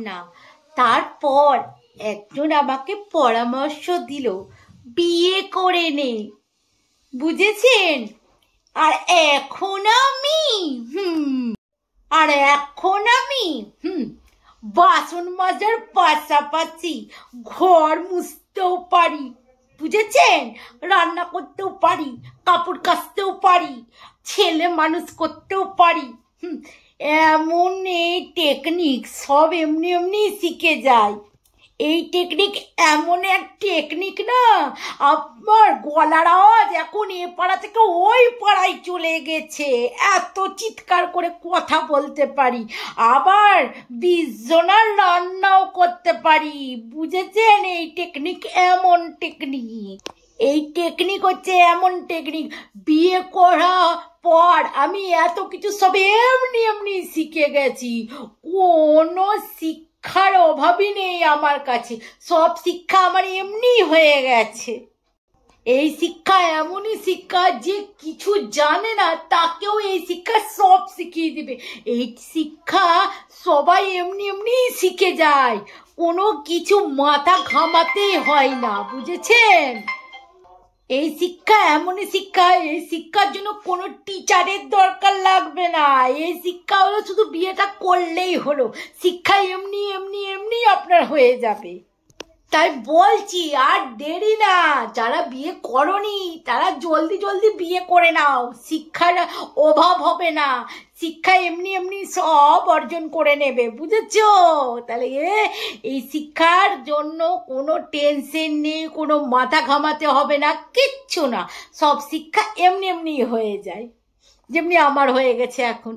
না। তারপর একজন আমাকে পরামর্শ দিল, বিয়ে করে নে, বুঝেছেন? আর এখন আমি বাসন মাজার পাশাপাশি ঘর মুছতেও পারি, বুঝেছেন? রান্না করতেও পারি, কাপড় কাচতেও পারি, ছেলে মানুষ করতেও পারি। এমন এই টেকনিক সব এমনি এমনি শিখে যায়। এই টেকনিক এমন এক টেকনিক না, আমার গলার আওয়াজ এখন এ পাড়া থেকে ওই পাড়ায় চলে গেছে, এত চিৎকার করে কথা বলতে পারি। আবার 20 জনের রান্নাও করতে পারি, বুঝেছেন? এই টেকনিক এমন টেকনিক, এই টেকনিক হচ্ছে এমন টেকনিক। বিয়ে করা পর আমি এত কিছু সব এমনি এমনি শিখে গেছি, কোনো শিক্ষার অভাবই নেই আমার কাছে, সব শিক্ষা আমার এমনি হয়ে গেছে। এই শিক্ষা এমনই শিক্ষা যে কিছু জানে না তাকেও এই শিক্ষা সব শিখিয়ে দিবে। এই শিক্ষা সবাই এমনি এমনি শিখে যায়, কোনো কিছু মাথা ঘামাতেই হয় না, বুঝেছেন? এই শিক্ষা এমনই শিক্ষা, এই শিক্ষার জন্য কোনো টিচারের দরকার লাগবে না। এই শিক্ষা হলো শুধু বিয়েটা করলেই হলো, শিক্ষা এমনি এমনি এমনি আপনার হয়ে যাবে। তাই বলছি আর দেরি না, যারা বিয়ে করনি তারা জলদি জলদি বিয়ে করে নাও, শিক্ষার অভাব হবে না, শিক্ষা এমনি এমনি সব অর্জন করে নেবে, বুঝেছো? তাহলে এই শিক্ষার জন্য কোনো টেনশন নেই, কোনো মাথা ঘামাতে হবে না, কিচ্ছু না, সব শিক্ষা এমনি এমনি হয়ে যায়, যেমনি আমার হয়ে গেছে এখন।